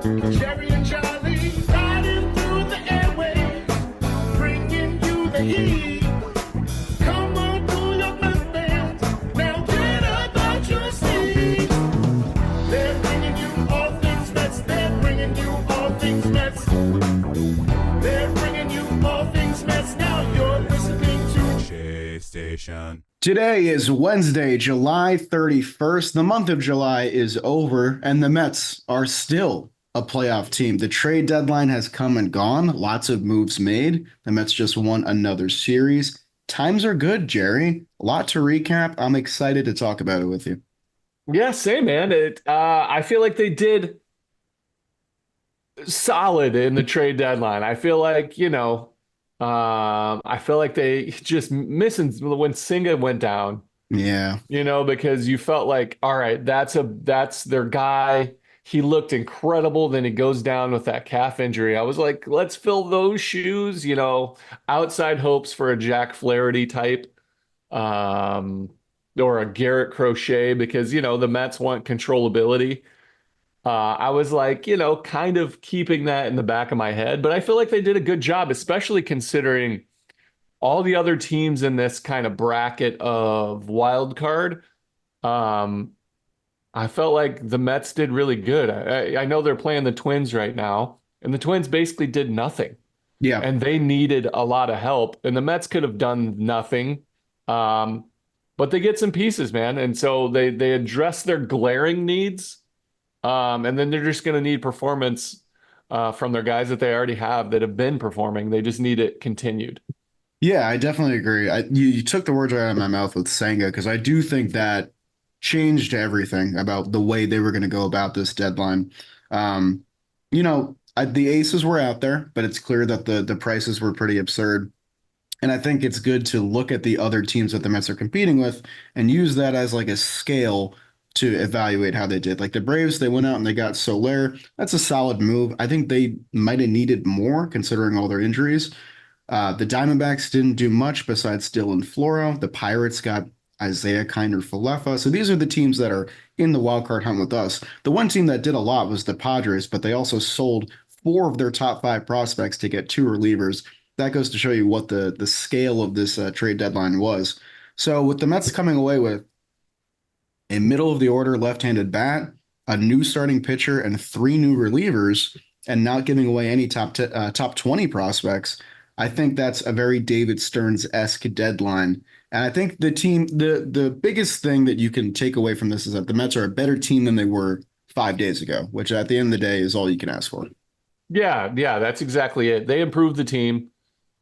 Jerry and Charlie riding through the airwaves, bringing you the heat. Come on, pull your fans. Now get up out your seat. They're bringing you all things Mets. They're bringing you all things Mets. They're bringing you all things Mets. Now you're listening to Chase Station. Today is Wednesday, July 31st. The month of July is over, and the Mets are still a playoff team. The trade deadline has come and gone. Lots of moves made. The Mets just won another series. Times are good, Jerry. A lot to recap. I'm excited to talk about it with you. Yeah, same, man. I feel like they did solid in the trade deadline. I feel like, I feel like they just missing when Senga went down. Yeah. Because you felt like, all right, that's their guy. He looked incredible. Then he goes down with that calf injury. I was like, let's fill those shoes, outside hopes for a Jack Flaherty type, or a Garrett Crochet, because, the Mets want controllability. I was like, kind of keeping that in the back of my head, but I feel like they did a good job, especially considering all the other teams in this kind of bracket of wild card. I felt like the Mets did really good. I know they're playing the Twins right now, and the Twins basically did nothing. Yeah. And they needed a lot of help, and the Mets could have done nothing. But they get some pieces, man. And so they address their glaring needs. And then they're just going to need performance from their guys that they already have that have been performing. They just need it continued. Yeah, I definitely agree. You took the words right out of my mouth with Senga, because I do think that changed everything about the way they were going to go about this deadline. The aces were out there, but it's clear that the prices were pretty absurd. And I think it's good to look at the other teams that the Mets are competing with and use that as like a scale to evaluate how they did. Like the Braves, they went out and they got Soler. That's a solid move. I think they might have needed more considering all their injuries. The Diamondbacks didn't do much besides Dylan Floro. The Pirates got Isaiah Kiner-Falefa. So these are the teams that are in the wild card hunt with us. The one team that did a lot was the Padres, but they also sold 4 of their top 5 prospects to get 2 relievers. That goes to show you what the scale of this trade deadline was. So with the Mets coming away with a middle of the order left-handed bat, a new starting pitcher, and 3 new relievers, and not giving away any top 20 prospects, I think that's a very David Stearns-esque deadline. And I think the biggest thing that you can take away from this is that the Mets are a better team than they were 5 days ago, which at the end of the day is all you can ask for. Yeah, that's exactly it. They improved the team.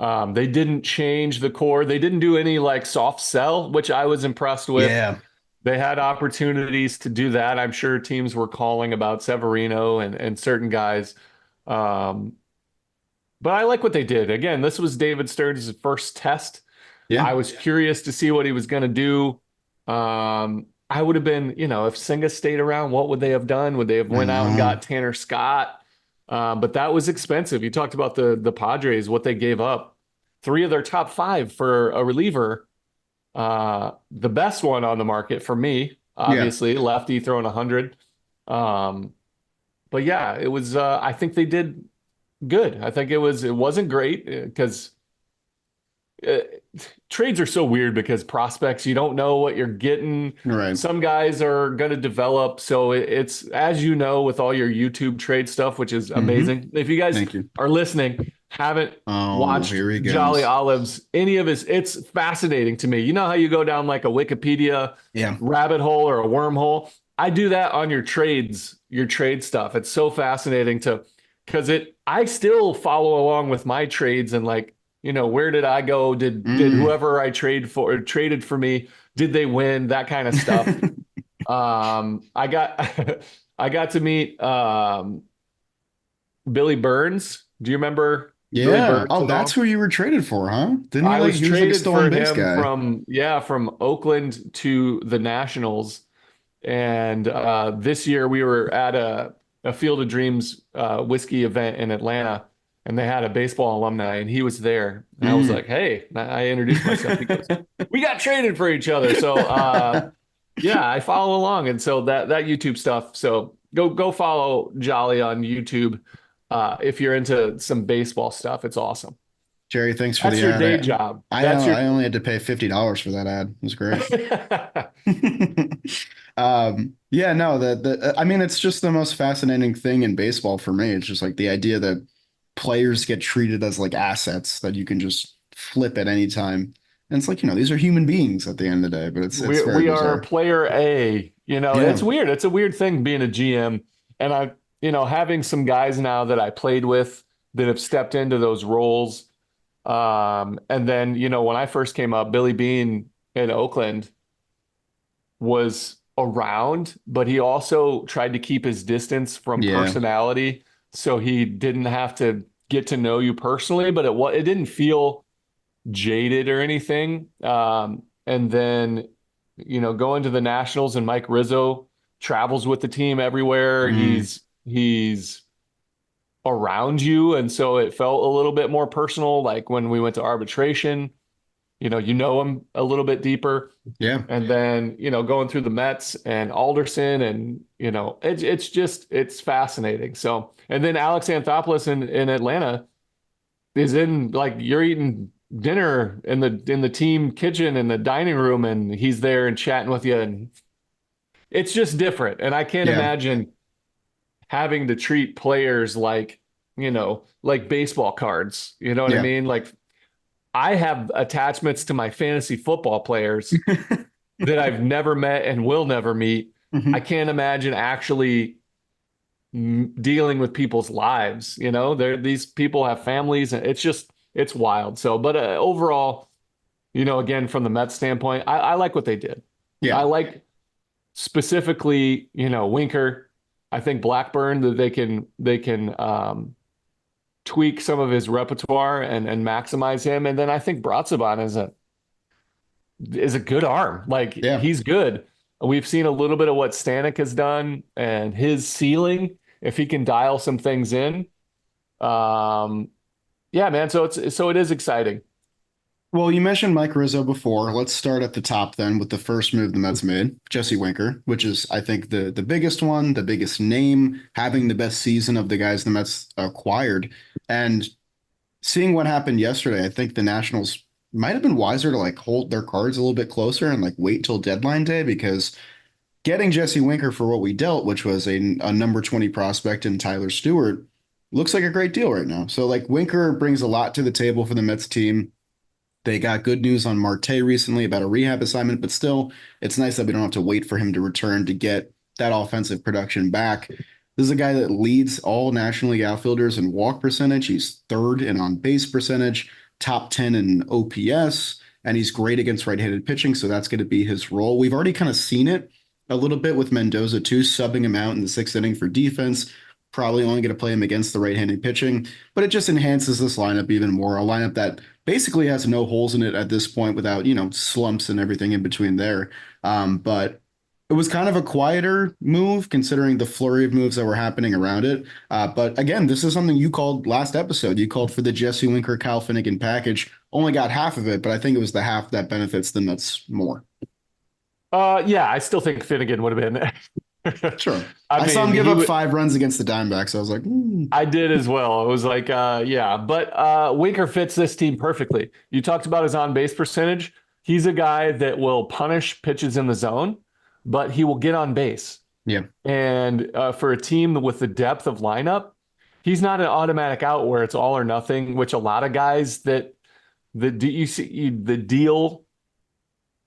They didn't change the core. They didn't do any like soft sell, which I was impressed with. Yeah. They had opportunities to do that. I'm sure teams were calling about Severino and certain guys. But I like what they did. Again, this was David Stearns' first test. Yeah. I was curious to see what he was going to do. I would have been, if Senga stayed around, what would they have done? Would they have went out and got Tanner Scott? But that was expensive. You talked about the Padres, what they gave up. 3 of their top 5 for a reliever. The best one on the market for me, obviously, lefty throwing 100. But yeah, it was, I think they did good. I think it wasn't great because trades are so weird because prospects, you don't know what you're getting. Right. Some guys are going to develop. So it's, as you know, with all your YouTube trade stuff, which is amazing. If you guys are listening, haven't watched Jolly Olives, any of his, it's fascinating to me. You know how you go down like a Wikipedia rabbit hole or a wormhole? I do that on your trade stuff. It's so fascinating because I still follow along with my trades and like, where did I go? Did whoever I traded for me, did they win? That kind of stuff. I got to meet Billy Burns. Do you remember? Yeah. Oh, that's who you were traded for, huh? Didn't I was traded for him guy. from Oakland to the Nationals. And this year we were at a Field of Dreams whiskey event in Atlanta, and they had a baseball alumni, and he was there. And I was like, hey, I introduced myself. He goes, we got traded for each other. So, yeah, I follow along. And so that YouTube stuff. So go follow Jolly on YouTube. If you're into some baseball stuff, it's awesome. Jerry, thanks for That's the your ad. day job. I only had to pay $50 for that ad. It was great. Yeah, no, I mean, it's just the most fascinating thing in baseball for me. It's just like the idea that players get treated as like assets that you can just flip at any time. And it's like, these are human beings at the end of the day, but it's very We are bizarre. player A. Yeah. It's weird. It's a weird thing being a GM. And having some guys now that I played with that have stepped into those roles. And then, when I first came up, Billy Beane in Oakland was around, but he also tried to keep his distance from Yeah. personality, so he didn't have to get to know you personally, but it didn't feel jaded or anything. And then, going to the Nationals, and Mike Rizzo travels with the team everywhere. Mm, He's around you, and so it felt a little bit more personal. Like when we went to arbitration, him a little bit deeper. yeah. And then, going through the Mets and Alderson, and, it's fascinating. So, and then Alex Anthopoulos in Atlanta is in, like, you're eating dinner in the team kitchen in the dining room, and he's there and chatting with you, and it's just different. And I can't Yeah. imagine having to treat players like baseball cards. You know what I Yeah. mean? Like, I have attachments to my fantasy football players that I've never met and will never meet. I Mhm. can't imagine actually dealing with people's lives. These people have families, and it's wild. So, but overall, again, from the Mets standpoint, I like what they did. I Yeah. like specifically, Winker. I think Blackburn, that they can tweak some of his repertoire and maximize him. And then I think Brazoban is a good arm. Like, Yeah. he's good. We've seen a little bit of what Stanek has done, and his ceiling, if he can dial some things in. Um, yeah, man. So it is exciting. Well, you mentioned Mike Rizzo before. Let's start at the top then with the first move the Mets made, Jesse Winker, which is, I think, the biggest one, the biggest name, having the best season of the guys the Mets acquired. And seeing what happened yesterday, I think the Nationals might have been wiser to like hold their cards a little bit closer and like wait till deadline day, because getting Jesse Winker for what we dealt, which was a number 20 prospect in Tyler Stewart, looks like a great deal right now. So like Winker brings a lot to the table for the Mets team. They got good news on Marte recently about a rehab assignment, but still, it's nice that we don't have to wait for him to return to get that offensive production back. This is a guy that leads all National League outfielders in walk percentage. He's third in on base percentage, top 10 in OPS, and he's great against right-handed pitching. So that's going to be his role. We've already kind of seen it a little bit with Mendoza too, subbing him out in the sixth inning for defense. Probably only going to play him against the right-handed pitching, but it just enhances this lineup even more. A lineup that basically has no holes in it at this point without, slumps and everything in between there. But it was kind of a quieter move considering the flurry of moves that were happening around it. But again, this is something you called last episode. You called for the Jesse Winker, Kyle Finnegan package. Only got half of it, but I think it was the half that benefits the Mets more. Yeah, I still think Finnegan would have been. Sure. I Saw him mean, give up 5 runs against the Diamondbacks. So I was like, I did as well. It was like, yeah, but Winker fits this team perfectly. You talked about his on base percentage. He's a guy that will punish pitches in the zone, but he will get on base. yeah, And for a team with the depth of lineup, he's not an automatic out where it's all or nothing, which a lot of guys that you see the deal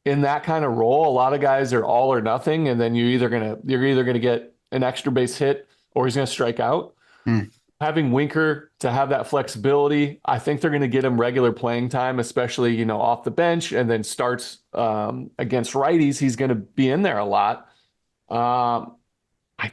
in that kind of role, a lot of guys are all or nothing, and then you're either gonna get an extra base hit or he's gonna strike out. Mm. Having Winker to have that flexibility, I think they're going to get him regular playing time, especially, off the bench, and then starts against righties. He's going to be in there a lot. I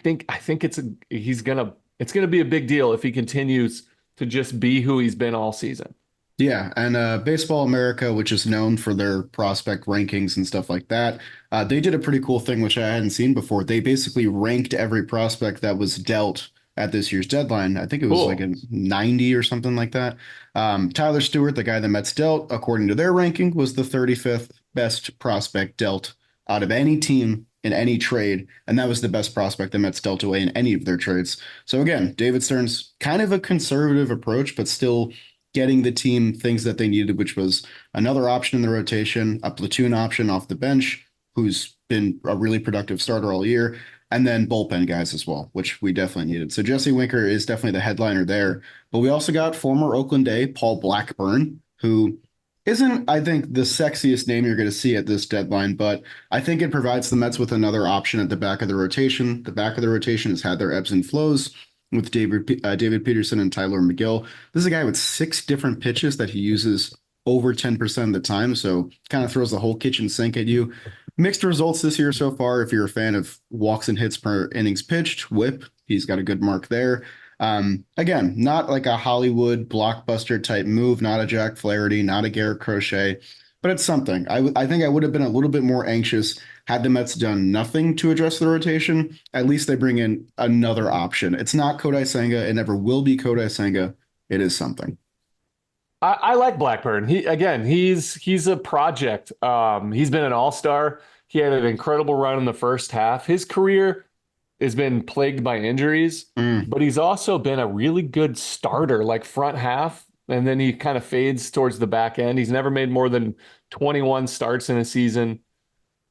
think it's going to be a big deal if he continues to just be who he's been all season. Yeah, and Baseball America, which is known for their prospect rankings and stuff like that, they did a pretty cool thing which I hadn't seen before. They basically ranked every prospect that was dealt at this year's deadline. I think it was like a 90 or something like that. Tyler Stewart, the guy the Mets dealt, according to their ranking, was the 35th best prospect dealt out of any team in any trade, and that was the best prospect the Mets dealt away in any of their trades. So again, David Stearns, kind of a conservative approach, but still getting the team things that they needed, which was another option in the rotation, a platoon option off the bench, who's been a really productive starter all year, and then bullpen guys as well, which we definitely needed. So Jesse Winker is definitely the headliner there. But we also got former Oakland A, Paul Blackburn, who isn't, I think, the sexiest name you're going to see at this deadline, but I think it provides the Mets with another option at the back of the rotation. The back of the rotation has had their ebbs and flows with David Peterson and Tyler McGill. This is a guy with 6 different pitches that he uses over 10% of the time, so kind of throws the whole kitchen sink at you. Mixed results this year so far. If you're a fan of walks and hits per innings pitched, WHIP, he's got a good mark there. Again, not like a Hollywood blockbuster type move, not a Jack Flaherty, not a Garrett Crochet, but it's something. I think I would have been a little bit more anxious had the Mets done nothing to address the rotation. At least they bring in another option. It's not Kodai Senga. It never will be Kodai Senga. It is something. I like Blackburn. He's a project. He's been an all-star. He had an incredible run in the first half. His career has been plagued by injuries, but he's also been a really good starter, like front half, and then he kind of fades towards the back end. He's never made more than 21 starts in a season.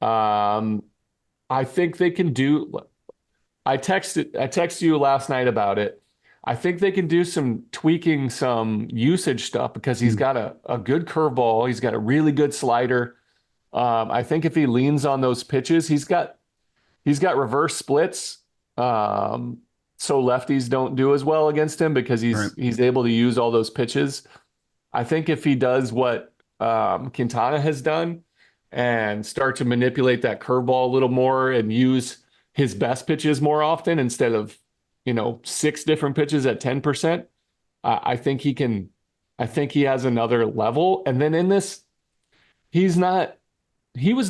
I think they can do. I texted you last night about it. I think they can do some tweaking, some usage stuff because he's got a good curveball. He's got a really good slider. I think if he leans on those pitches, he's got reverse splits. So lefties don't do as well against him because he's able to use all those pitches. I think if he does what Quintana has done and start to manipulate that curveball a little more and use his best pitches more often instead of 6 different pitches at 10%. I think he can. I think he has another level. And then in this, he was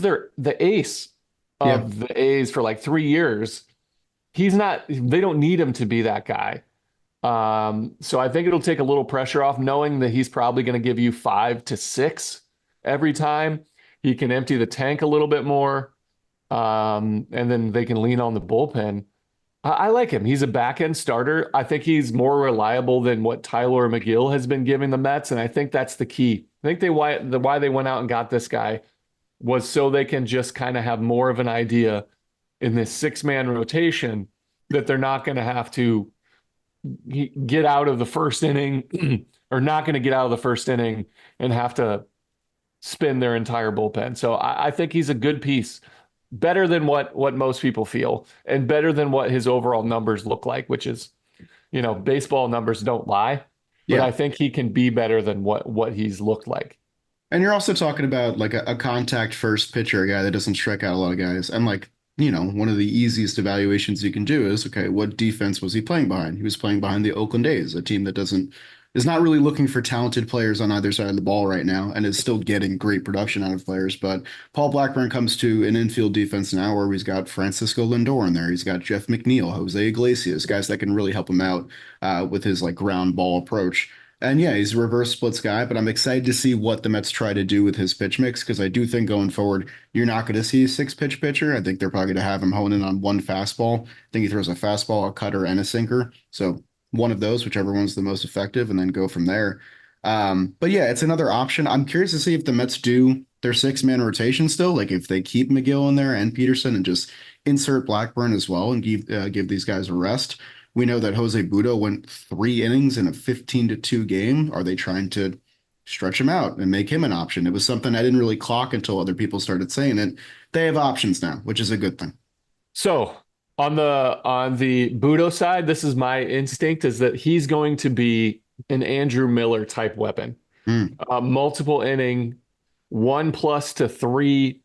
the ace of the A's for like 3 years. He's not. They don't need him to be that guy. So I think it'll take a little pressure off, knowing that he's probably going to give you 5 to 6 every time. He can empty the tank a little bit more, and then they can lean on the bullpen. I like him. He's a back-end starter. I think he's more reliable than what Tyler McGill has been giving the Mets, and I think that's the key. I think why they went out and got this guy was so they can just kind of have more of an idea in this 6-man rotation that they're not going to have to get out of the first inning or not going to get out of the first inning and have to spin their entire bullpen. So I think he's a good piece. Better than what most people feel and better than what his overall numbers look like, which is, baseball numbers don't lie, but I think he can be better than what he's looked like. And you're also talking about like a contact first pitcher, a guy that doesn't strike out a lot of guys. And like, one of the easiest evaluations you can do is, okay, what defense was he playing behind? He was playing behind the Oakland A's, a team that is not really looking for talented players on either side of the ball right now and is still getting great production out of players. But Paul Blackburn comes to an infield defense now where he's got Francisco Lindor in there. He's got Jeff McNeil, Jose Iglesias, guys that can really help him out with his like ground ball approach. And yeah, he's a reverse splits guy, but I'm excited to see what the Mets try to do with his pitch mix because I do think going forward, you're not going to see a 6-pitch pitcher. I think they're probably going to have him hone in on one fastball. I think he throws a fastball, a cutter, and a sinker. So one of those, whichever one's the most effective, and then go from there. But yeah, it's another option. I'm curious to see if the Mets do their 6-man rotation still, like if they keep McGill in there and Peterson and just insert Blackburn as well and give these guys a rest. We know that Jose Butto went 3 innings in a 15-2 game. Are they trying to stretch him out and make him an option? It was something I didn't really clock until other people started saying it. They have options now, which is a good thing. So on the Butto side, this is my instinct is that he's going to be an Andrew Miller type weapon. Multiple inning, 1+ to 3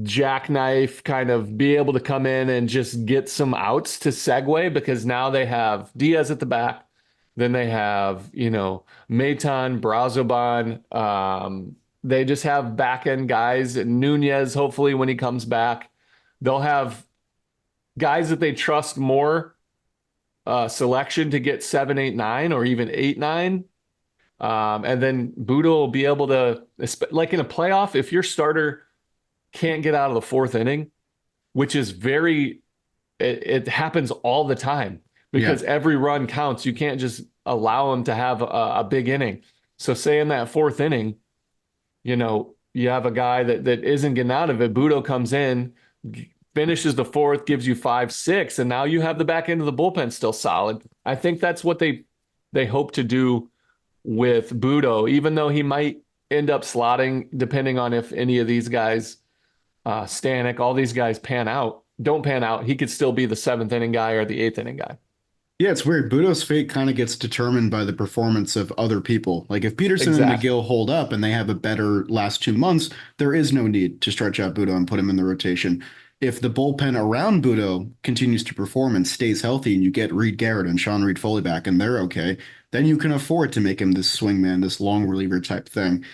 jackknife, kind of be able to come in and just get some outs to segue because now they have Diaz at the back. Then they have, Maton, Brazoban. They just have back end guys. Nunez, hopefully when he comes back, they'll have guys that they trust more selection to get 7, 8, 9, or even 8, 9. And then Butto will be able to, like in a playoff, if your starter can't get out of the 4th inning, which is it happens all the time because every run counts. You can't just allow him to have a big inning. So say in that fourth inning, you have a guy that isn't getting out of it. Budo comes in, finishes the fourth, gives you 5-6, and now you have the back end of the bullpen still solid. I think that's what they hope to do with Budo, even though he might end up slotting, depending on if any of these guys, Stanek, all these guys don't pan out. He could still be the seventh inning guy or the eighth inning guy. Yeah, it's weird. Budo's fate kind of gets determined by the performance of other people. Like if Peterson and McGill hold up and they have a better last 2 months, there is no need to stretch out Budo and put him in the rotation. If the bullpen around Budo continues to perform and stays healthy and you get Reed Garrett and Sean Reed-Foley back and they're okay, then you can afford to make him this swingman, this long reliever type thing.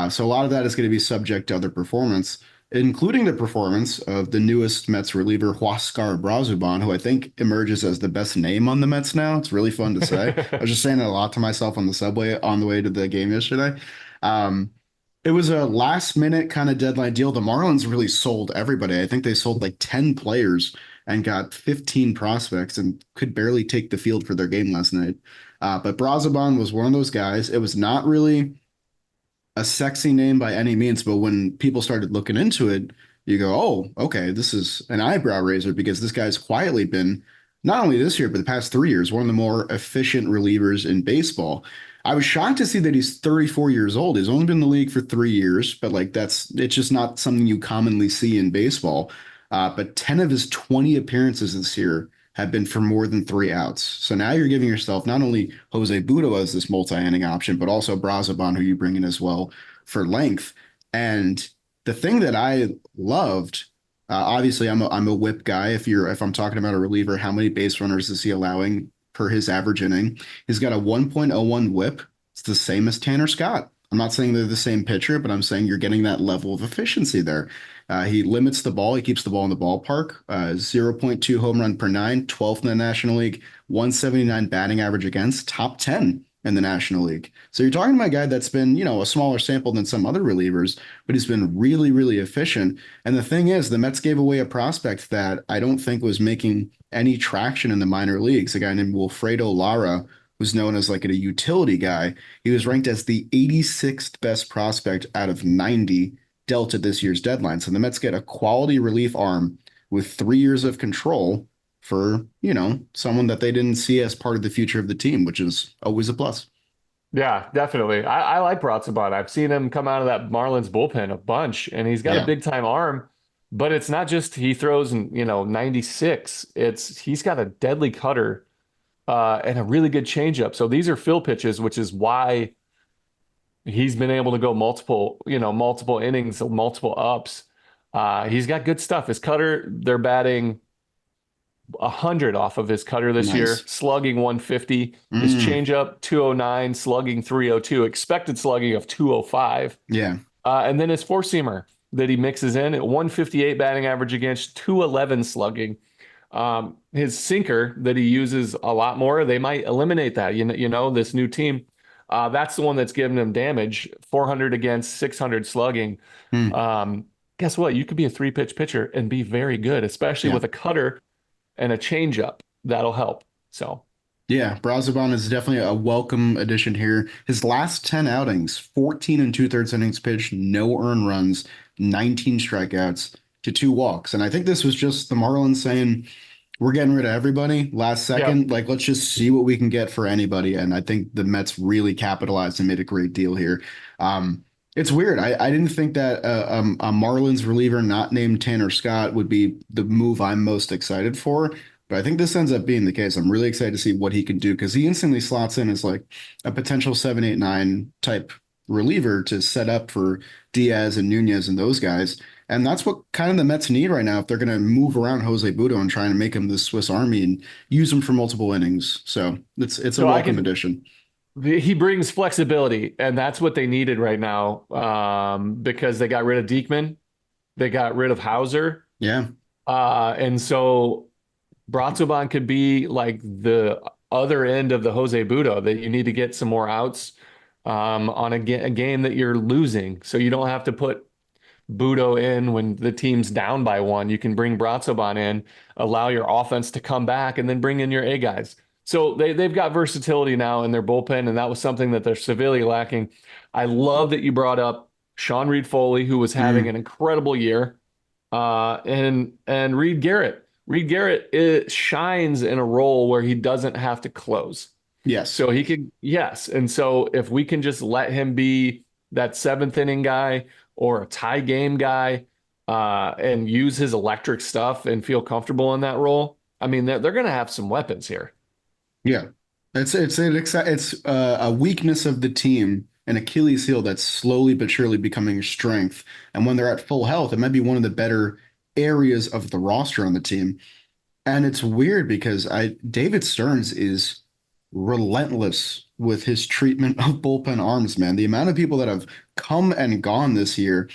So a lot of that is going to be subject to other performance, including the performance of the newest Mets reliever, Huascar Brazoban, who I think emerges as the best name on the Mets now. It's really fun to say. I was just saying it a lot to myself on the subway on the way to the game yesterday. It was a last minute kind of deadline deal. The Marlins really sold everybody. I think they sold like 10 players and got 15 prospects and could barely take the field for their game last night. But Brazoban was one of those guys. It was not really a sexy name by any means, but when people started looking into it, you go, oh, okay, this is an eyebrow raiser because this guy's quietly been, not only this year, but the past 3 years, one of the more efficient relievers in baseball. I was shocked to see that he's 34 years old. He's only been in the league for 3 years, but like it's just not something you commonly see in baseball. But 10 of his 20 appearances this year have been for more than 3 outs. So now you're giving yourself not only Jose Budo as this multi-inning option, but also Brazoban, who you bring in as well for length. And the thing that I loved, obviously I'm a whip guy. If I'm talking about a reliever, how many base runners is he allowing per his average inning? He's got a 1.01 whip. It's the same as Tanner Scott. I'm not saying they're the same pitcher, but I'm saying you're getting that level of efficiency there. He limits the ball. He keeps the ball in the ballpark. 0.2 home run per nine, 12th in the National League, 179 batting average against, top 10 in the National League. So you're talking about a guy that's been, a smaller sample than some other relievers, but he's been really, really efficient. And the thing is, the Mets gave away a prospect that I don't think was making any traction in the minor leagues, a guy named Wilfredo Lara, who's known as like a utility guy. He was ranked as the 86th best prospect out of 90 dealt at this year's deadline. So the Mets get a quality relief arm with 3 years of control for, someone that they didn't see as part of the future of the team, which is always a plus. Yeah, definitely. I like Brazoban. I've seen him come out of that Marlins bullpen a bunch, and he's got a big time arm, but it's not just he throws, 96. He's got a deadly cutter and a really good changeup. So these are fill pitches, which is why he's been able to go multiple innings, multiple ups. He's got good stuff. His cutter, they're batting 100 off of his cutter this year, slugging 150. His changeup 209, slugging 302, expected slugging of 205. Yeah. And then his four-seamer that he mixes in at 158 batting average against 211 slugging. His sinker that he uses a lot more, they might eliminate that. This new team. That's the one that's giving him damage, 400 against 600 slugging. Guess what? You could be a three-pitch pitcher and be very good, especially with a cutter and a changeup. That'll help. So, yeah, Brazoban is definitely a welcome addition here. His last 10 outings, 14 and 2/3 innings pitched, no earned runs, 19 strikeouts to 2 walks. And I think this was just the Marlins saying, we're getting rid of everybody last second. Like, let's just see what we can get for anybody. And I think the Mets really capitalized and made a great deal here. It's weird. I didn't think that a Marlins reliever not named Tanner Scott would be the move I'm most excited for. But I think this ends up being the case. I'm really excited to see what he can do because he instantly slots in as like a potential 7, 8, 9 type reliever to set up for Diaz and Nunez and those guys. And that's what kind of the Mets need right now if they're going to move around Jose Budo and try and make him the Swiss Army and use him for multiple innings. So it's a welcome addition. He brings flexibility, and that's what they needed right now because they got rid of Diekman. They got rid of Hauser. Yeah. And so Brazoban could be like the other end of the Jose Budo that you need to get some more outs on a game that you're losing. So you don't have to put Budo in when the team's down by one. You can bring Brazoban in, allow your offense to come back, and then bring in your A guys. So they've got versatility now in their bullpen, and that was something that they're severely lacking. I love that you brought up Sean Reed-Foley, who was having an incredible year, and Reed Garrett. Reed Garrett shines in a role where he doesn't have to close. Yes. So he could, yes. And so if we can just let him be that seventh inning guy or a tie game guy, and use his electric stuff and feel comfortable in that role, I mean, they're going to have some weapons here. Yeah, it's a weakness of the team, an Achilles heel that's slowly but surely becoming a strength. And when they're at full health, it might be one of the better areas of the roster on the team. And it's weird because David Stearns is relentless with his treatment of bullpen arms, man. The amount of people that have come and gone this year.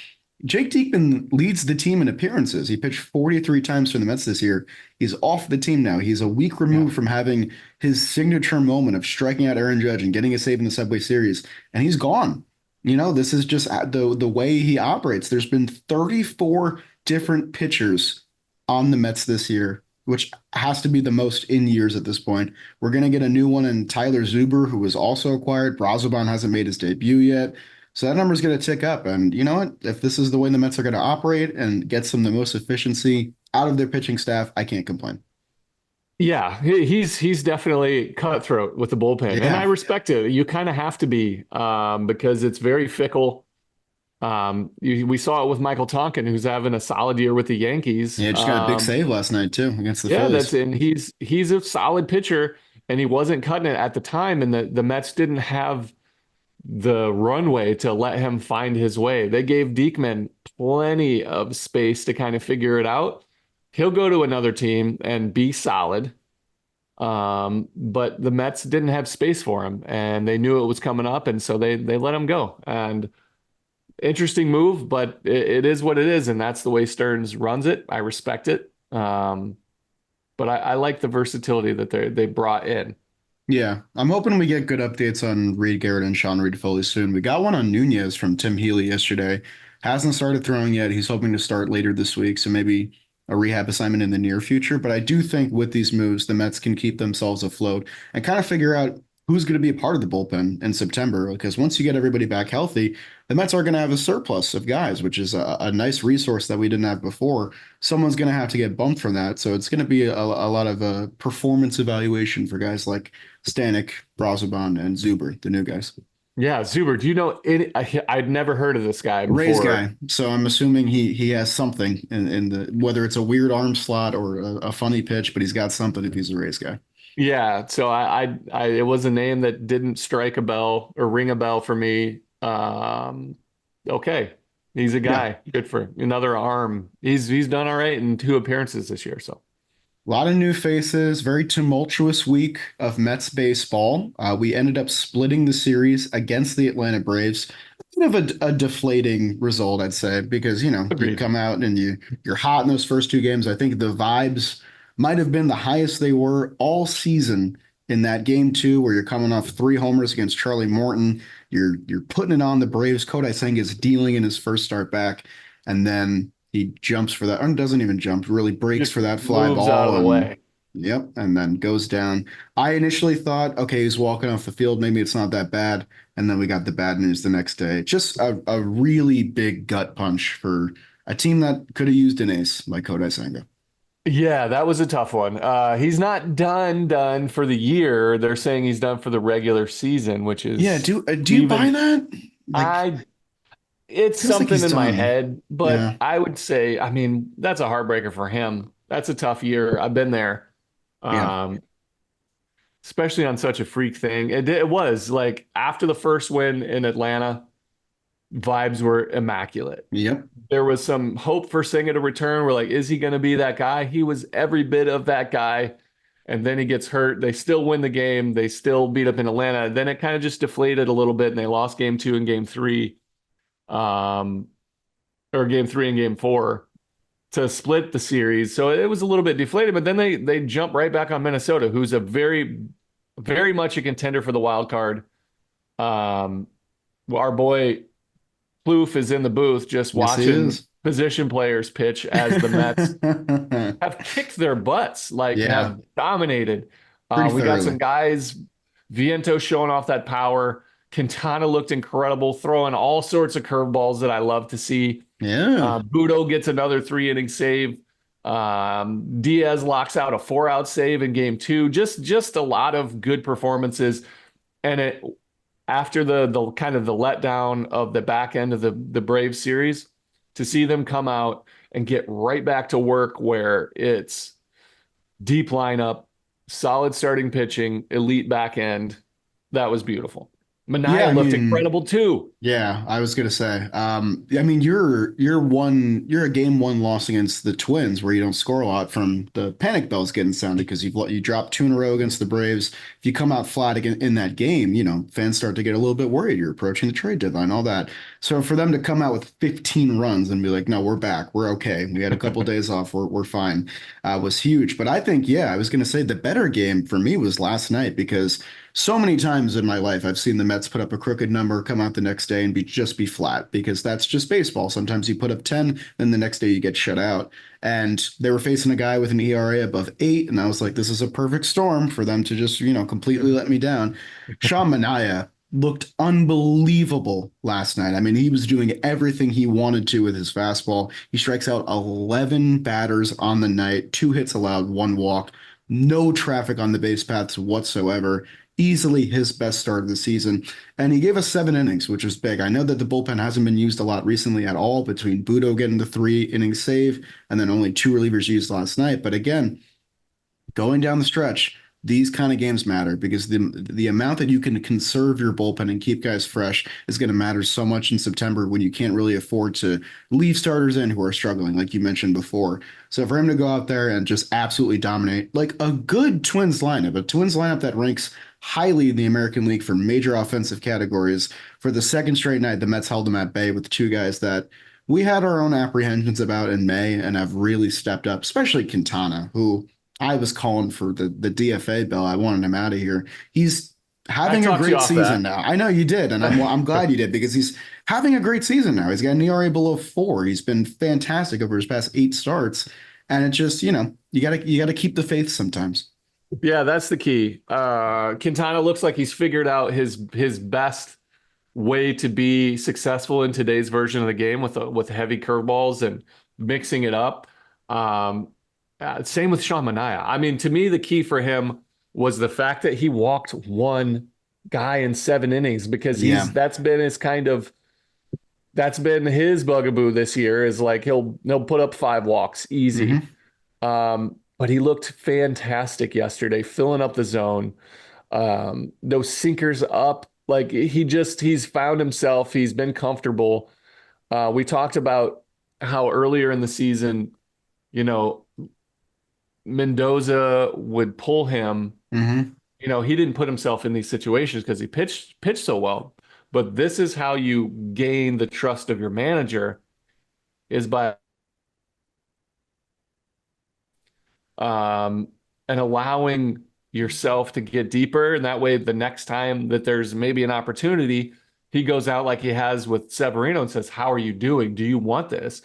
Jake Diekman leads the team in appearances. He pitched 43 times for the Mets this year. He's off the team now. He's a week removed from having his signature moment of striking out Aaron Judge and getting a save in the Subway Series, and he's gone. This is just the way he operates. There's been 34 different pitchers on the Mets this year, which has to be the most in years at this point. We're going to get a new one in Tyler Zuber, who was also acquired. Brazoban hasn't made his debut yet. So that number is going to tick up. And you know what? If this is the way the Mets are going to operate and get some the most efficiency out of their pitching staff, I can't complain. Yeah, he's definitely cutthroat with the bullpen. And I respect it. You kind of have to be, because it's very fickle. We saw it with Michael Tonkin, who's having a solid year with the Yankees. Yeah, just got a big save last night too against the Phillies. And he's a solid pitcher, and he wasn't cutting it at the time, and the Mets didn't have the runway to let him find his way. They gave Diekman plenty of space to kind of figure it out. He'll go to another team and be solid. But the Mets didn't have space for him, and they knew it was coming up, and so they let him go. And interesting move, but it is what it is, and that's the way Stearns runs it. I respect it. But I like the versatility that they brought in. Yeah, I'm hoping we get good updates on Reed Garrett and Sean Reed-Foley soon. We got one on Nunez from Tim Healy yesterday. Hasn't started throwing yet. He's hoping to start later this week, so maybe a rehab assignment in the near future. But I do think with these moves, the Mets can keep themselves afloat and kind of figure out who's going to be a part of the bullpen in September. Because once you get everybody back healthy, the Mets are going to have a surplus of guys, which is a nice resource that we didn't have before. Someone's going to have to get bumped from that. So it's going to be a lot of performance evaluation for guys like Stanek, Brazoban, and Zuber, the new guys. Yeah, Zuber. Do you know I'd never heard of this guy before. Rays guy. So I'm assuming he has something in the, whether it's a weird arm slot or a funny pitch, but he's got something if he's a Rays guy. Yeah, so I it was a name that didn't strike a bell or ring a bell for me. Okay, he's a guy. Yeah. Good for another arm. He's done all right in 2 appearances this year. So a lot of new faces. Very tumultuous week of Mets baseball. We ended up splitting the series against the Atlanta Braves. Kind of a deflating result, I'd say, because Agreed. You come out and you're hot in those first 2 games. I think the vibes might have been the highest they were all season in that game 2, where you're coming off 3 homers against Charlie Morton. You're putting it on the Braves. Kodai Senga is dealing in his first start back, and then he jumps for that, or doesn't even jump, really breaks for that fly ball. Out of the way. Yep, and then goes down. I initially thought, okay, he's walking off the field. Maybe it's not that bad. And then we got the bad news the next day. Just a really big gut punch for a team that could have used an ace like Kodai Senga. Yeah, that was a tough one. He's not done for the year. They're saying he's done for the regular season, which is do you buy that? It's something in my head, but yeah. I would say, I mean, that's a heartbreaker for him. That's a tough year. I've been there, especially on such a freak thing. It was like after the first win in Atlanta, vibes were immaculate. Yep. There was some hope for Senga to return. We're like, is he going to be that guy? He was every bit of that guy. And then he gets hurt. They still win the game. They still beat up in Atlanta. Then it kind of just deflated a little bit, and they lost game 2 and game 3, or game 3 and game 4 to split the series. So it was a little bit deflated, but then they jump right back on Minnesota, who's a very, very much a contender for the wild card. Our boy Plouffe is in the booth just watching position players pitch as the Mets have kicked their butts, like have dominated. We got some guys, Vientos showing off that power. Quintana looked incredible, throwing all sorts of curveballs that I love to see. Yeah. Budo gets another 3-inning save. Diaz locks out a 4-out save in game 2. Just a lot of good performances. And after the kind of the letdown of the back end of the Braves series, to see them come out and get right back to work where it's deep lineup, solid starting pitching, elite back end, that was beautiful. Manaea looked incredible too. Yeah, I was gonna say. I mean, you're a game 1 loss against the Twins where you don't score a lot from the panic bells getting sounded because you dropped 2 in a row against the Braves. If you come out flat again in that game, fans start to get a little bit worried. You're approaching the trade deadline, all that. So for them to come out with 15 runs and be like, no, we're back, we're okay. We had a couple days off, we're fine, was huge. But I think, I was gonna say the better game for me was last night because so many times in my life, I've seen the Mets put up a crooked number, come out the next day and just be flat because that's just baseball. Sometimes you put up 10, then the next day you get shut out. And they were facing a guy with an ERA above 8, and I was like, this is a perfect storm for them to just, completely let me down. Sean Manaea looked unbelievable last night. I mean, he was doing everything he wanted to with his fastball. He strikes out 11 batters on the night, 2 hits allowed, 1 walk, no traffic on the base paths whatsoever. Easily his best start of the season. And he gave us 7 innings, which was big. I know that the bullpen hasn't been used a lot recently at all, between Budo getting the 3-inning save and then only 2 relievers used last night. But again, going down the stretch, these kind of games matter because the amount that you can conserve your bullpen and keep guys fresh is going to matter so much in September when you can't really afford to leave starters in who are struggling, like you mentioned before. So for him to go out there and just absolutely dominate, like a good Twins lineup that ranks highly in the American League for major offensive categories. For the second straight night, the Mets held them at bay with 2 guys that we had our own apprehensions about in May and have really stepped up, especially Quintana, who I was calling for the DFA bill. I wanted him out of here. He's having a great season now. I know you did, and I'm glad you did because he's having a great season now. He's got an ERA below 4. He's been fantastic over his past 8 starts, and it just you gotta keep the faith sometimes. Yeah, that's the key. Quintana looks like he's figured out his best way to be successful in today's version of the game with heavy curveballs and mixing it up. Same with Sean Manaea. I mean, to me, the key for him was the fact that he walked 1 guy in 7 innings because that's been his bugaboo this year is like he'll put up 5 walks easy. Mm-hmm. But he looked fantastic yesterday, filling up the zone. Those sinkers up, like he's found himself. He's been comfortable. We talked about how earlier in the season, Mendoza would pull him. Mm-hmm. He didn't put himself in these situations because he pitched so well. But this is how you gain the trust of your manager is by and allowing yourself to get deeper. And that way, the next time that there's maybe an opportunity, he goes out like he has with Severino and says, how are you doing? Do you want this?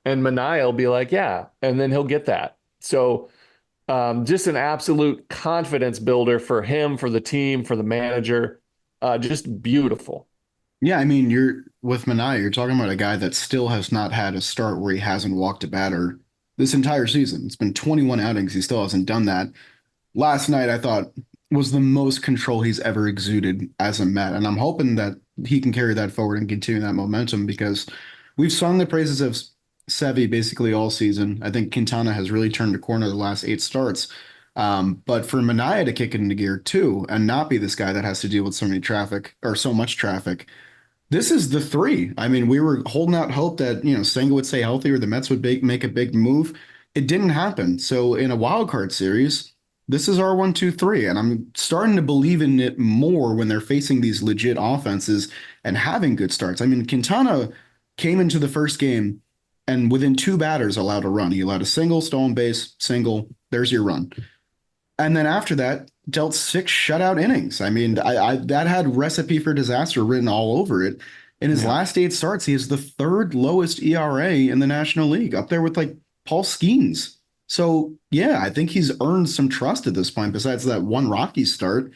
And Manaea will be like, yeah. And then he'll get that. So just an absolute confidence builder for him, for the team, for the manager. Just beautiful. Yeah, I mean, with Manaea, you're talking about a guy that still has not had a start where he hasn't walked a batter this entire season. It's been 21 outings. He still hasn't done that. Last night, I thought, was the most control he's ever exuded as a Met. And I'm hoping that he can carry that forward and continue that momentum because we've sung the praises of Sevy basically all season. I think Quintana has really turned a corner the last 8 starts. But for Manaea to kick it into gear too and not be this guy that has to deal with so much traffic, this is the 3. I mean, we were holding out hope that, Senga would stay healthy or the Mets would make a big move. It didn't happen. So in a wild card series, this is our 1, 2, 3. And I'm starting to believe in it more when they're facing these legit offenses and having good starts. I mean, Quintana came into the first game and within 2 batters allowed a run. He allowed a single, stolen base, single. There's your run. And then after that, dealt 6 shutout innings. I mean, I that had recipe for disaster written all over it. In his last 8 starts, he has the third lowest ERA in the National League, up there with like Paul Skeens. So yeah, I think he's earned some trust at this point. Besides that one Rocky start,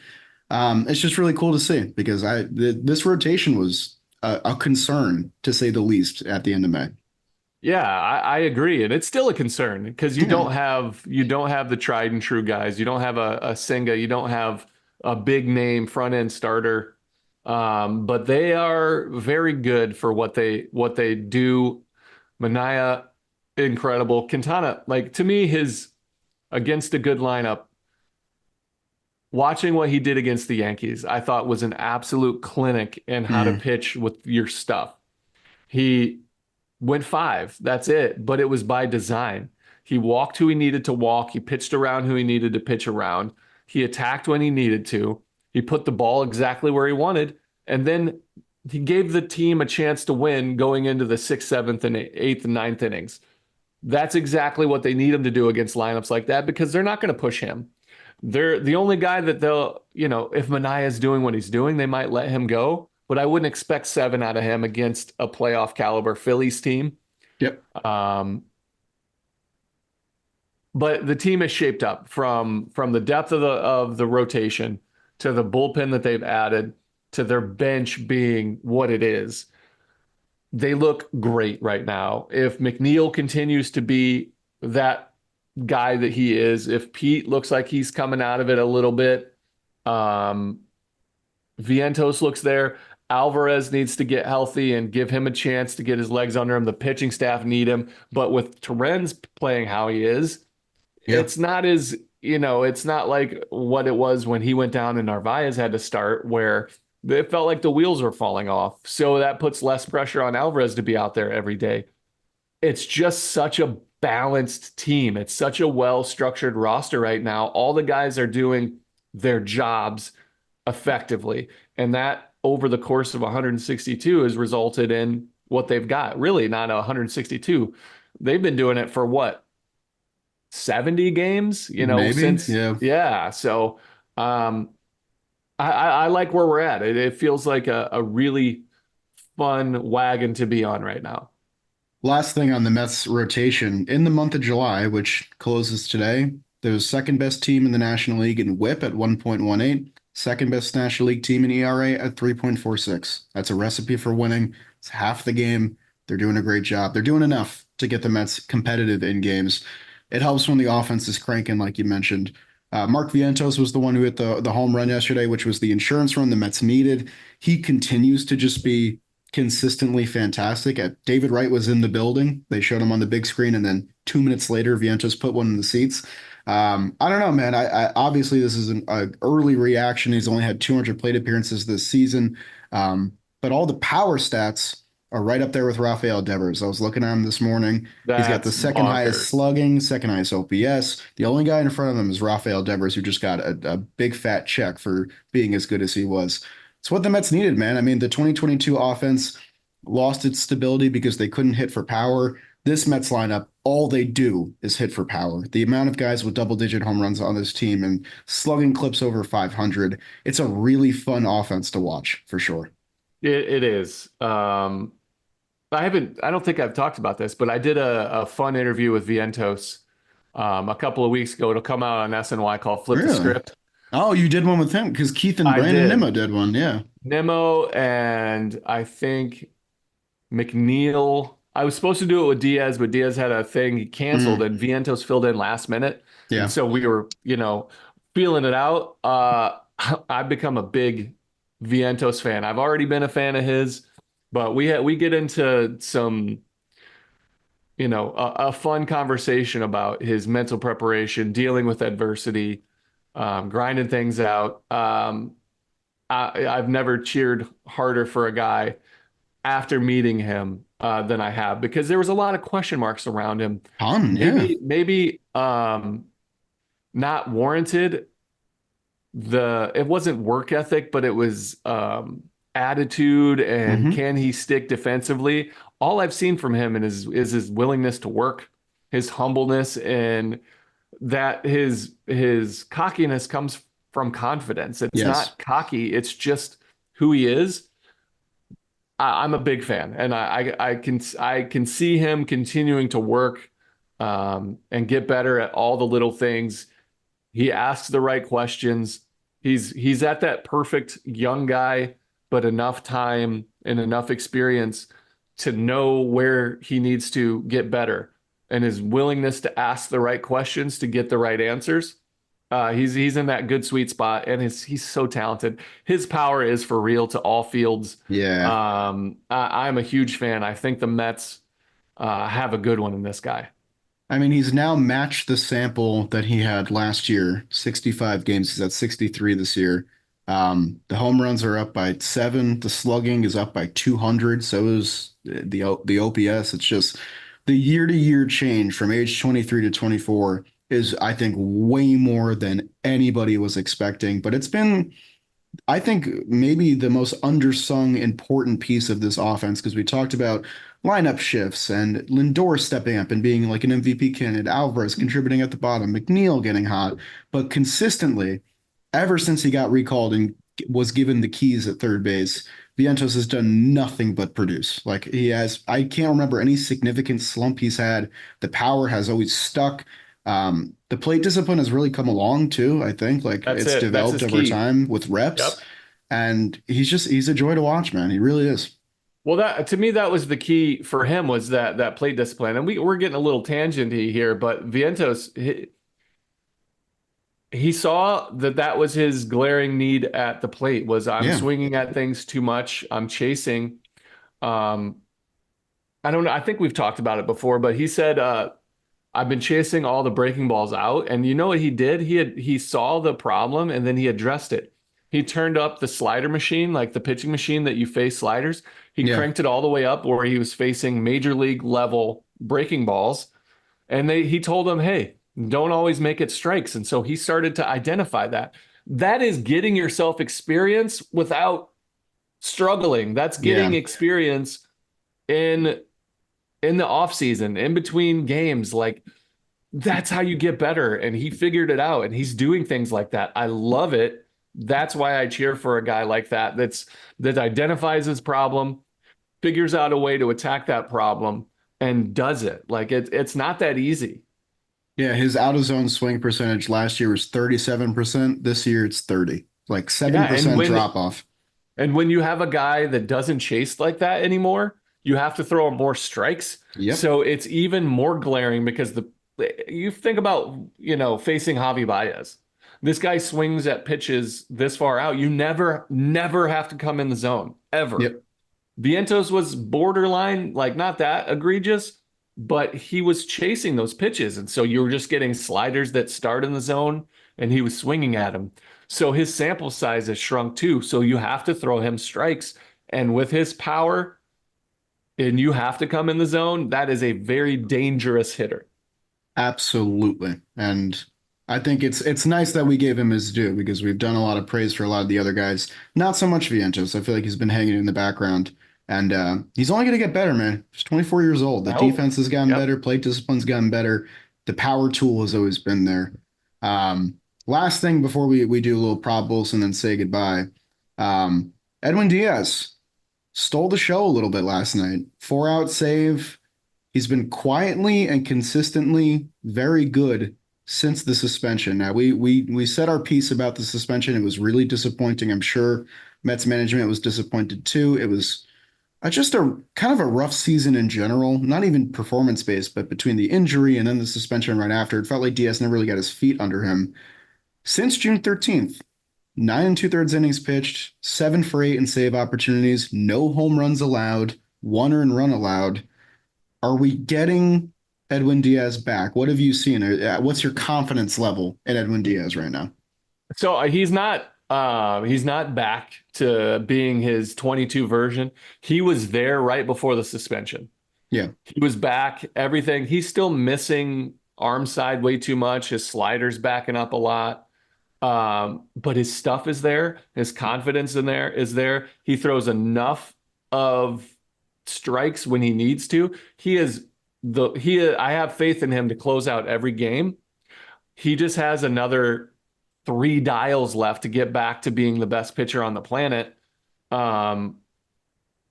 it's just really cool to see because this rotation was a concern to say the least at the end of May. Yeah, I agree, and it's still a concern because you don't have the tried and true guys. You don't have a Senga. You don't have a big name front end starter. But they are very good for what they do. Mania, incredible. Quintana, like to me, his against a good lineup, watching what he did against the Yankees, I thought was an absolute clinic in how to pitch with your stuff. He went 5. That's it. But it was by design. He walked who he needed to walk. He pitched around who he needed to pitch around. He attacked when he needed to. He put the ball exactly where he wanted. And then he gave the team a chance to win going into the 6th, 7th, and 8th and 9th innings. That's exactly what they need him to do against lineups like that because they're not going to push him. They're the only guy that they'll, if Mania is doing what he's doing, they might let him go. But I wouldn't expect 7 out of him against a playoff caliber Phillies team. Yep. But the team is shaped up from the depth of the rotation to the bullpen that they've added to their bench being what it is. They look great right now. If McNeil continues to be that guy that he is, if Pete looks like he's coming out of it a little bit, Vientos looks there. Alvarez needs to get healthy and give him a chance to get his legs under him. The pitching staff need him. But with Terens playing how he is, it's not as, it's not like what it was when he went down and Narvaez had to start where it felt like the wheels were falling off. So that puts less pressure on Alvarez to be out there every day. It's just such a balanced team. It's such a well-structured roster right now. All the guys are doing their jobs effectively. And that over the course of 162 has resulted in what they've got. Really not 162. They've been doing it for what? 70 games, Maybe? since. Yeah. So I like where we're at. It feels like a really fun wagon to be on right now. Last thing on the Mets rotation, in the month of July, which closes today, they're the second best team in the National League in WHIP at 1.18, second best National League team in ERA at 3.46. That's a recipe for winning. It's half the game. They're doing a great job. They're doing enough to get the Mets competitive in games. It helps when the offense is cranking, like you mentioned. Mark Vientos was the one who hit the home run yesterday, which was the insurance run the Mets needed. He continues to just be consistently fantastic. David Wright was in the building. They showed him on the big screen, and then 2 minutes later, Vientos put one in the seats. I don't know, man. I obviously this is an early reaction. He's only had 200 plate appearances this season, but all the power stats are right up there with Rafael Devers. I was looking at him this morning. He's got the second highest slugging, second highest OPS. The only guy in front of him is Rafael Devers, who just got a big fat check for being as good as he was. It's what the Mets needed, man. I mean, the 2022 offense lost its stability because they couldn't hit for power. This Mets lineup, all they do is hit for power. The amount of guys with double-digit home runs on this team and slugging clips over 500, it's a really fun offense to watch, for sure. It is. I don't think I've talked about this, but I did a fun interview with Vientos a couple of weeks ago. It'll come out on SNY called Flip the Script. Oh, you did one with him because Keith and Brandon Nimmo did one. Yeah. Nimmo and I think McNeil. I was supposed to do it with Diaz, but Diaz had a thing he canceled and Vientos filled in last minute. Yeah. And so we were, feeling it out. I've become a big Vientos fan. I've already been a fan of his, but we get into some, a fun conversation about his mental preparation, dealing with adversity, grinding things out. I've never cheered harder for a guy after meeting him than I have because there was a lot of question marks around him. Maybe not warranted. It wasn't work ethic, but it was attitude and can he stick defensively? All I've seen from him is his willingness to work, his humbleness, and that his cockiness comes from confidence. It's not cocky, it's just who he is. I'm a big fan, and I can see him continuing to work and get better at all the little things. He asks the right questions. He's at that perfect young guy, but enough time and enough experience to know where he needs to get better, and his willingness to ask the right questions to get the right answers. He's in that good sweet spot, and he's so talented. His power is for real to all fields. Yeah. I'm a huge fan. I think the Mets have a good one in this guy. I mean, he's now matched the sample that he had last year, 65 games. He's at 63 this year. The home runs are up by 7. The slugging is up by 200. So is the OPS. It's just the year-to-year change from age 23 to 24 is, I think, way more than anybody was expecting. But it's been, I think, maybe the most undersung important piece of this offense, because we talked about lineup shifts and Lindor stepping up and being like an MVP candidate, Alvarez contributing at the bottom, McNeil getting hot, but consistently, ever since he got recalled and was given the keys at third base, Vientos has done nothing but produce. Like he has, I can't remember any significant slump he's had. The power has always stuck. The plate discipline has really come along too, I think. Like it's developed over time with reps. Yep. And he's a joy to watch, man. He really is. Well, that to me, that was the key for him, was that plate discipline. And we're getting a little tangenty here, but Vientos, he saw that was his glaring need at the plate, was I'm swinging at things too much. I'm chasing. I don't know. I think we've talked about it before, but he said, I've been chasing all the breaking balls out. And you know what he did? He saw the problem and then he addressed it. He turned up the slider machine, like the pitching machine that you face sliders. He cranked it all the way up where he was facing major league level breaking balls. And he told them, hey, don't always make it strikes. And so he started to identify that. That is getting yourself experience without struggling. That's getting experience in the off season, in between games. Like, that's how you get better. And he figured it out, and he's doing things like that. I love it. That's why I cheer for a guy like that. That identifies his problem, figures out a way to attack that problem, and does it. Like it's not that easy. Yeah, his out of zone swing percentage last year was 37%. This year it's 30. Like 7% drop off. And when you have a guy that doesn't chase like that anymore, you have to throw him more strikes. Yep. So it's even more glaring because you think about, facing Javi Baez. This guy swings at pitches this far out. You never have to come in the zone, ever. Yep. Vientos was borderline, like not that egregious, but he was chasing those pitches. And so you were just getting sliders that start in the zone, and he was swinging at them. So his sample size has shrunk too. So you have to throw him strikes. And with his power, and you have to come in the zone, that is a very dangerous hitter. Absolutely. And I think it's nice that we gave him his due, because we've done a lot of praise for a lot of the other guys. Not so much Vientos. I feel like he's been hanging in the background. And he's only going to get better, man. He's 24 years old. The defense has gotten better. Plate discipline's gotten better. The power tool has always been there. Last thing before we do a little probables and then say goodbye. Edwin Diaz stole the show a little bit last night. 4-out save. He's been quietly and consistently very good since the suspension. Now, we said our piece about the suspension. It was really disappointing. I'm sure Mets management was disappointed too. It was just a kind of a rough season in general, not even performance-based, but between the injury and then the suspension right after, it felt like Diaz never really got his feet under him. Since June 13th, 9 2/3 innings pitched, 7 for 8 in save opportunities, no home runs allowed, 1 earned run allowed. Are we getting Edwin Diaz back? What have you seen? What's your confidence level in Edwin Diaz right now? So he's not back to being his 22 version. He was there right before the suspension. Yeah. He was back, everything. He's still missing arm side way too much. His slider's backing up a lot. But his stuff is there. His confidence is there. He throws enough of strikes when he needs to. I have faith in him to close out every game. He just has another 3 dials left to get back to being the best pitcher on the planet.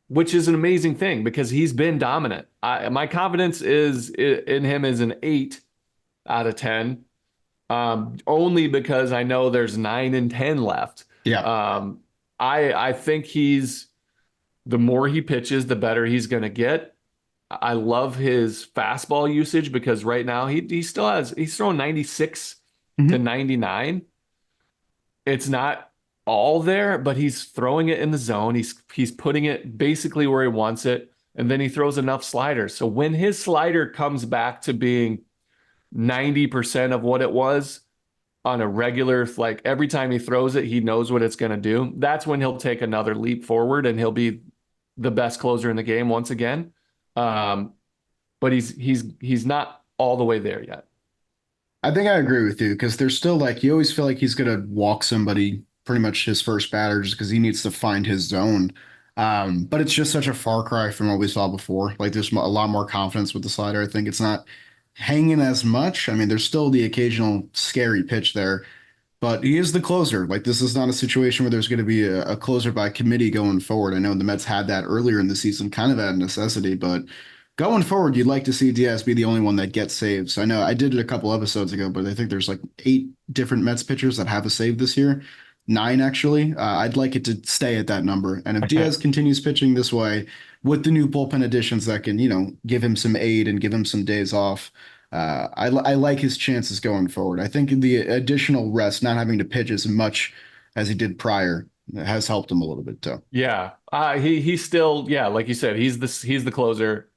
which is an amazing thing because he's been dominant. My confidence is in him is an 8 out of 10, only because I know there's 9 and 10 left. Yeah. I think the more he pitches, the better he's going to get. I love his fastball usage because right now he's throwing 96 to 99. It's not all there, but he's throwing it in the zone. He's putting it basically where he wants it, and then he throws enough sliders. So when his slider comes back to being 90% of what it was on a regular, like every time he throws it, he knows what it's going to do. That's when he'll take another leap forward and he'll be the best closer in the game once again. But he's not all the way there yet. I think I agree with you because there's still like you always feel like he's gonna walk somebody pretty much his first batter just because he needs to find his zone. But it's just such a far cry from what we saw before. Like there's a lot more confidence with the slider. I think it's not hanging as much. I mean, there's still the occasional scary pitch there, but he is the closer. Like this is not a situation where there's going to be a closer by committee going forward. I know the Mets had that earlier in the season, kind of out of necessity, but going forward, you'd like to see Diaz be the only one that gets saves. I know I did it a couple episodes ago, but I think there's like 8 different Mets pitchers that have a save this year. 9 actually. I'd like it to stay at that number. And if Diaz continues pitching this way with the new bullpen additions that can, give him some aid and give him some days off, I like his chances going forward. I think the additional rest, not having to pitch as much as he did prior, has helped him a little bit too. Yeah, he's still, yeah, like you said, he's the closer.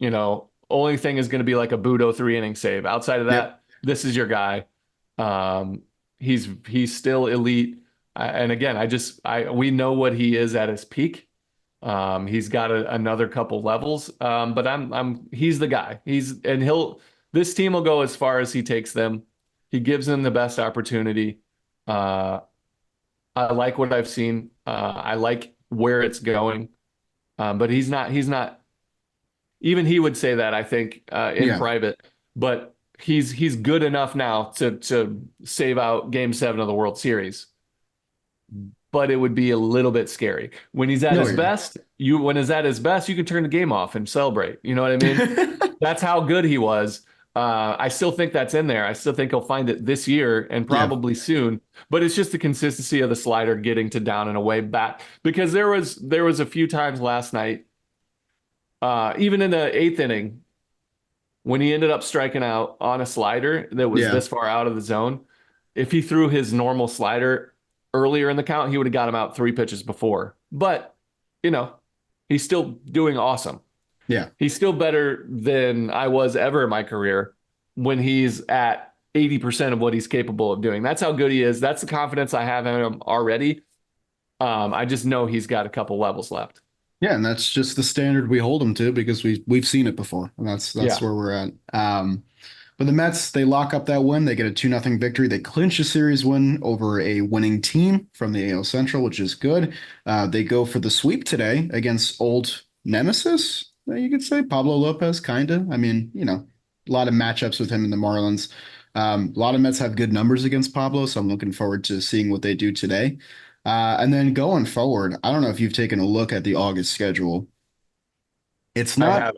Only thing is going to be like a Budo 3-inning save. Outside of that, This is your guy. He's still elite. And again, we know what he is at his peak. He's got another couple levels. But he's the guy. This team will go as far as he takes them. He gives them the best opportunity. I like what I've seen. I like where it's going. But he's not, even he would say that, I think, in private, but he's good enough now to save out Game 7 of the World Series. But it would be a little bit scary. When he's at his best, you can turn the game off and celebrate. You know what I mean? That's how good he was. I still think that's in there. I still think he'll find it this year and probably soon. But it's just the consistency of the slider getting to down and away back. Because there was a few times last night, even in the 8th inning, when he ended up striking out on a slider that was this far out of the zone. If he threw his normal slider earlier in the count, he would have got him out 3 pitches before. But, he's still doing awesome. Yeah. He's still better than I was ever in my career when he's at 80% of what he's capable of doing. That's how good he is. That's the confidence I have in him already. I just know he's got a couple levels left. Yeah, and that's just the standard we hold him to because we've seen it before, and that's where we're at. But the Mets, they lock up that win. They get a 2-0 victory. They clinch a series win over a winning team from the AL Central, which is good. They go for the sweep today against old nemesis, you could say, Pablo Lopez, kind of. I mean, a lot of matchups with him in the Marlins. A lot of Mets have good numbers against Pablo, so I'm looking forward to seeing what they do today. And then going forward, I don't know if you've taken a look at the August schedule. It's not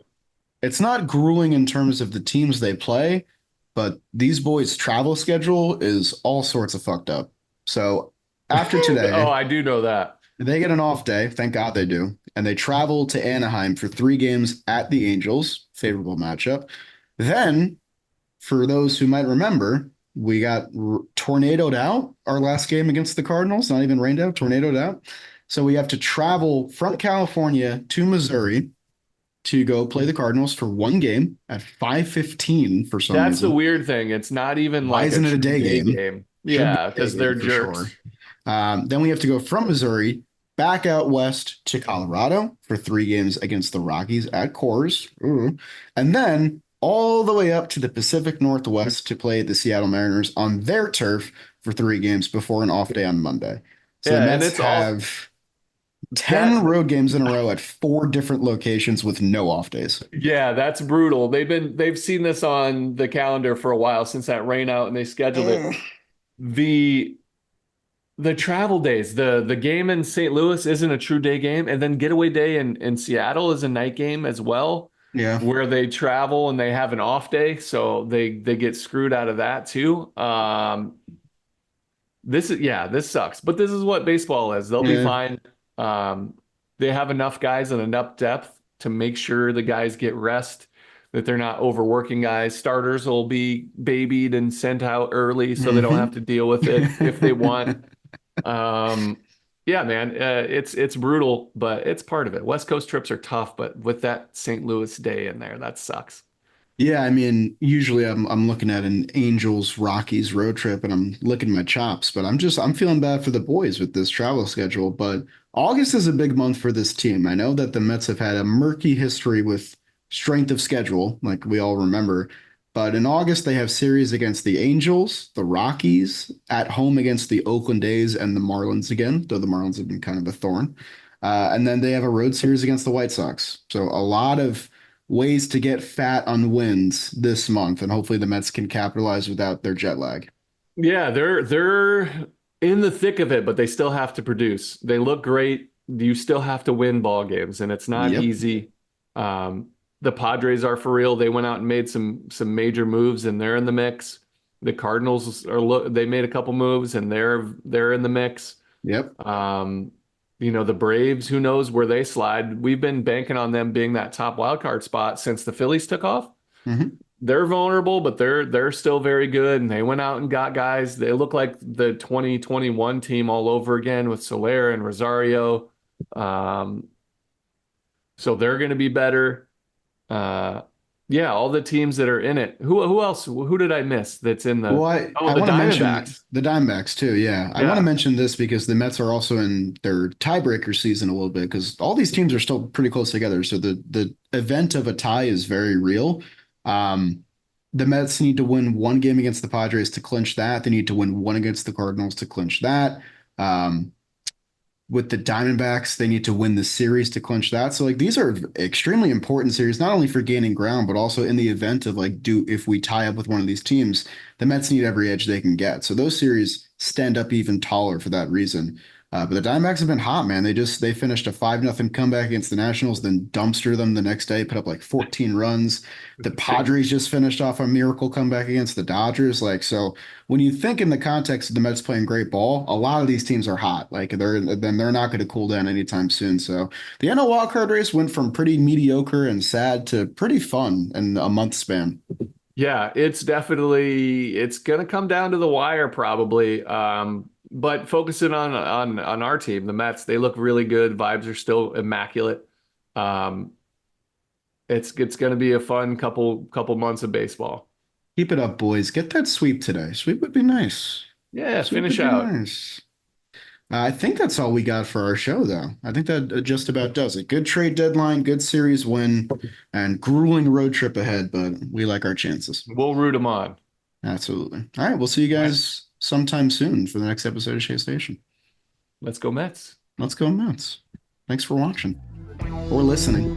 grueling in terms of the teams they play, but these boys' travel schedule is all sorts of fucked up. So after today, oh, I do know that. They get an off day. Thank God they do. And they travel to Anaheim for 3 games at the Angels. Favorable matchup. Then, for those who might remember, we got tornadoed out our last game against the Cardinals. Not even rained out, tornadoed out. So we have to travel from California to Missouri to go play the Cardinals for 1 game at 5:15 for some reason. That's the weird thing. It's not even Why isn't it a day game? Yeah, because they're jerks. Sure. Then we have to go from Missouri back out west to Colorado for 3 games against the Rockies at Coors. Ooh. And then all the way up to the Pacific Northwest to play the Seattle Mariners on their turf for 3 games before an off day on Monday. So the Mets have 10 road games in a row at 4 different locations with no off days. Yeah, that's brutal. They've seen this on the calendar for a while since that rain out and they scheduled it. the travel days. The game in St. Louis isn't a true day game, and then getaway day in Seattle is a night game as well. Yeah. Where they travel and they have an off day, so they get screwed out of that too. This sucks, but this is what baseball is. They'll be fine. They have enough guys and enough depth to make sure the guys get rest, that they're not overworking guys. Starters will be babied and sent out early so they don't have to deal with it if they want. Yeah, man, it's brutal, but it's part of it. West Coast trips are tough, but with that St. Louis day in there, that sucks. Yeah, I mean, usually I'm looking at an Angels Rockies road trip and I'm licking my chops, but I'm feeling bad for the boys with this travel schedule. But August is a big month for this team. I know that the Mets have had a murky history with strength of schedule, like we all remember. But in August, they have series against the Angels, the Rockies, at home against the Oakland A's and the Marlins again, though the Marlins have been kind of a thorn. And then they have a road series against the White Sox. So a lot of ways to get fat on wins this month, and hopefully the Mets can capitalize without their jet lag. Yeah, they're in the thick of it, but they still have to produce. They look great. You still have to win ball games, and it's not easy. The Padres are for real. They went out and made some major moves, and they're in the mix. The Cardinals they made a couple moves, and they're in the mix. Yep. The Braves, who knows where they slide. We've been banking on them being that top wild card spot since the Phillies took off. Mm-hmm. They're vulnerable, but they're still very good, and they went out and got guys. They look like the 2021 team all over again with Soler and Rosario. So they're going to be better. All the teams that are in it. Who else? Who did I miss that's in the I the Diamondbacks. The Diamondbacks too, yeah. I want to mention this because the Mets are also in their tiebreaker season a little bit because all these teams are still pretty close together. So the event of a tie is very real. The Mets need to win one game against the Padres to clinch that. They need to win one against the Cardinals to clinch that. With the Diamondbacks, they need to win the series to clinch that. So these are extremely important series, not only for gaining ground, but also in the event of if we tie up with one of these teams, the Mets need every edge they can get. So those series stand up even taller for that reason. But the Diamondbacks have been hot, man. They finished a 5-0 comeback against the Nationals, then dumpster them the next day, put up 14 runs. The Padres just finished off a miracle comeback against the Dodgers. So when you think in the context of the Mets playing great ball, a lot of these teams are hot. They're not going to cool down anytime soon. So the NL wildcard race went from pretty mediocre and sad to pretty fun in a month span. Yeah, it's going to come down to the wire probably. But focusing on our team, the Mets, they look really good. Vibes are still immaculate. It's going to be a fun couple months of baseball. Keep it up, boys. Get that sweep today. Sweep would be nice. Yeah, finish out. Nice. I think that's all we got for our show, though. I think that just about does it. Good trade deadline, good series win, and grueling road trip ahead, but we like our chances. We'll root them on. Absolutely. All right, we'll see you guys sometime soon for the next episode of Shea Station. Let's go Mets. Let's go Mets. Thanks for watching or listening.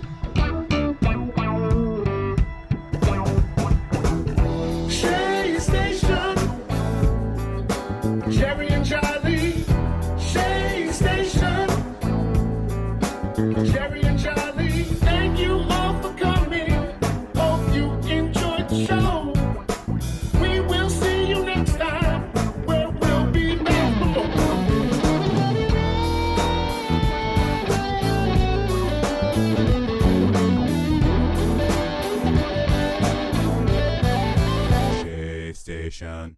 Shea Station. Jerry and Charlie. Shea Station. Jerry and Charlie. Thank you all for coming. Hope you enjoyed the show. We will see you next time. Where we'll be back. Shea Station.